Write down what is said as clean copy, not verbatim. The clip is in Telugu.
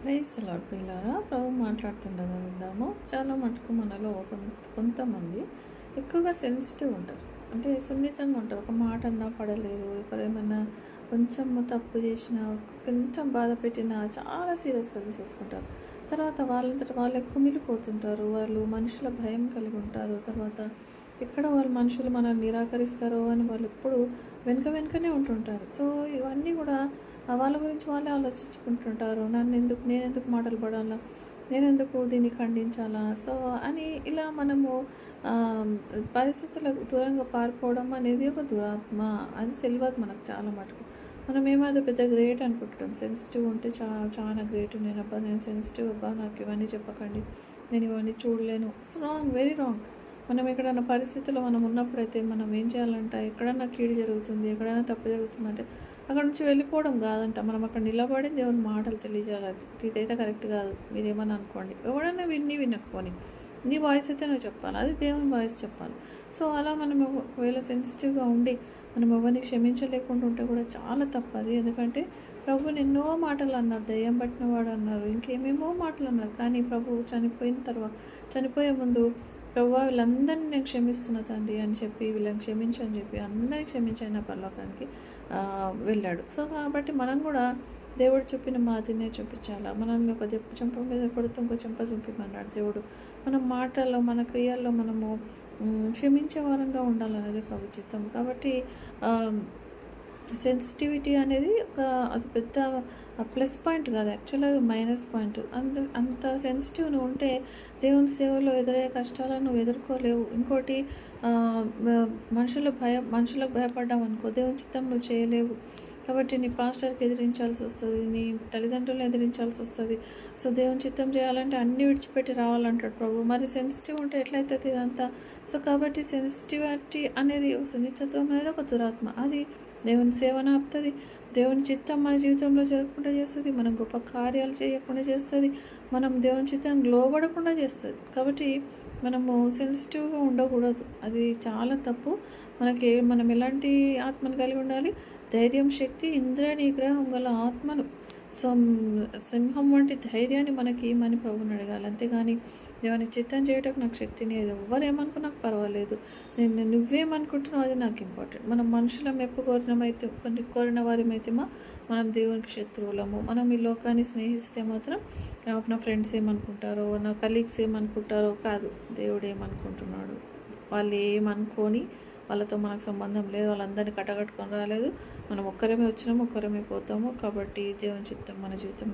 ప్రైజ్ ది లార్డ్ ప్రియులారా, ప్రభు మాట్లాడుతుండగా విందాము. చాలా మటుకు మనలో కొంతమంది ఎక్కువగా సెన్సిటివ్ ఉంటారు. అంటే సున్నితంగా ఉంటారు. ఒక మాట అన్నా పడలేదు. ఒకరేమన్నా కొంచెం తప్పు చేసినా, కొంచెం బాధ పెట్టినా చాలా సీరియస్గా తీసేసుకుంటారు. తర్వాత వాళ్ళంతట వాళ్ళే కుమిలిపోతుంటారు. వాళ్ళు మనుషుల భయం కలిగి ఉంటారు. తర్వాత ఎక్కడ వాళ్ళు మనుషులు మనల్ని నిరాకరిస్తారో అని వాళ్ళు ఎప్పుడు వెనుకనే ఉంటుంటారు. సో ఇవన్నీ కూడా వాళ్ళ గురించి వాళ్ళే ఆలోచించుకుంటుంటారు. నేనెందుకు మాటలు పడాలా? నేనెందుకు దీన్ని ఖండించాలా? సో, అని ఇలా మనము ఆహ్, పరిస్థితులకు దూరంగా పారిపోవడం అనేది ఒక దురాత్మ. అది తెలవదు మనకు చాలా మటుకు. మనమేమో అది పెద్ద గ్రేట్ అనుకుంటాం. సెన్సిటివ్ ఉంటే చాలా గ్రేట్. నేను సెన్సిటివ్ అబ్బా! నాకు ఇవన్నీ చెప్పకండి. నేను ఇవన్నీ చూడలేను. It's wrong. Very wrong. మనం ఎక్కడైనా పరిస్థితిలో మనం ఉన్నప్పుడైతే మనం ఏం చేయాలంట, ఎక్కడన్నా కీడు జరుగుతుంది, ఎక్కడైనా తప్పు జరుగుతుందంటే అక్కడ నుంచి వెళ్ళిపోవడం కాదంట. మనం అక్కడ నిలబడి దేవుని మాటలు తెలియజేయాలి. ఇదైతే కరెక్ట్ కాదు, మీరేమని అనుకోండి. ఎవడన్నా వినకపోని నీ వాయిస్ అయితే నువ్వు చెప్పాలి. అది దేవుని వాయిస్ చెప్పాలి. సో అలా మనం ఒకవేళ సెన్సిటివ్గా ఉండి మనం ఎవరిని క్షమించలేకుండా ఉంటే కూడా చాలా తప్పది. ఎందుకంటే ప్రభుని ఎన్నో మాటలు అన్నారు. దయ్యం పట్టిన వాడు అన్నారు, ఇంకేమేమో మాటలు అన్నారు. కానీ ప్రభు చనిపోయే ముందు ప్రభువా వీళ్ళందరినీ నేను క్షమిస్తున్నా తండ్రి అని చెప్పి, వీళ్ళని క్షమించు అని చెప్పి అందరినీ క్షమించైన పరలోకానికి వెళ్ళాడు. సో కాబట్టి మనం కూడా దేవుడు చెప్పిన మాదిరినే చూపించాలా. మనల్ని ఒక చెంప మీద కొడుతూ ఇంకో చెంప చూపిమన్నాడు దేవుడు. మన మాటల్లో మన క్రియల్లో మనము క్షమించే వారంగా ఉండాలనేది ప్రభు చిత్తం. కాబట్టి సెన్సిటివిటీ అనేది అది పెద్ద ప్లస్ పాయింట్ కాదు, యాక్చువల్గా అది మైనస్ పాయింట్. అంత సెన్సిటివ్ నువ్వు ఉంటే దేవుని సేవలో ఎదురయ్యే కష్టాలను నువ్వు ఎదుర్కోలేవు. ఇంకోటి మనుషులకు భయపడ్డావు అనుకో, దేవుని చిత్తం నువ్వు చేయలేవు. కాబట్టి నీ పాస్టర్కి ఎదిరించాల్సి వస్తుంది, నీ తల్లిదండ్రులను ఎదిరించాల్సి వస్తుంది. సో దేవుని చిత్తం చేయాలంటే అన్నీ విడిచిపెట్టి రావాలంటాడు ప్రభు. మరి సెన్సిటివ్ ఉంటే ఎట్లయితుంది ఇదంతా? సో కాబట్టి సెన్సిటివిటీ అనేది, సున్నితత్వం అనేది ఒక దురాత్మ. అది దేవుని సేవను ఆపుతుంది. దేవుని చిత్తం మన జీవితంలో జరగకుండా చేస్తుంది. మనం గొప్ప కార్యాలు చేయకుండా చేస్తుంది. మనం దేవుని చిత్తాన్ని లోబడకుండా చేస్తుంది. కాబట్టి మనము సెన్సిటివ్గా ఉండకూడదు. అది చాలా తప్పు. మనం ఎలాంటి ఆత్మను కలిగి ఉండాలి? ధైర్యం, శక్తి, ఇంద్రియ నిగ్రహం గల ఆత్మను, సింహం వంటి ధైర్యాన్ని మనకి ఏమని ప్రభుని అడగాలి. అంతేగాని దేవుని చిత్తం చేయటకు నాకు శక్తిని లేదు, ఎవ్వరేమనుకో నాకు పర్వాలేదు, నువ్వేమనుకుంటున్నావు అది నాకు ఇంపార్టెంట్. మనం మనుషుల మెప్పు కోరిన వారిమైతేమా మనం దేవునికి శత్రువులము. మనం ఈ లోకాన్ని స్నేహిస్తే మాత్రం నా ఫ్రెండ్స్ ఏమనుకుంటారో, నా కలీగ్స్ ఏమనుకుంటారో కాదు, దేవుడు ఏమనుకుంటున్నాడు. వాళ్ళు ఏమనుకొని వాళ్ళతో మనకు సంబంధం లేదు. వాళ్ళందరినీ కట్టగట్టుకొని రాలేదు. మనం ఒక్కరమే వచ్చినాము, ఒక్కరమే పోతాము. కాబట్టి దేవుని చిత్తం మన జీవితంలో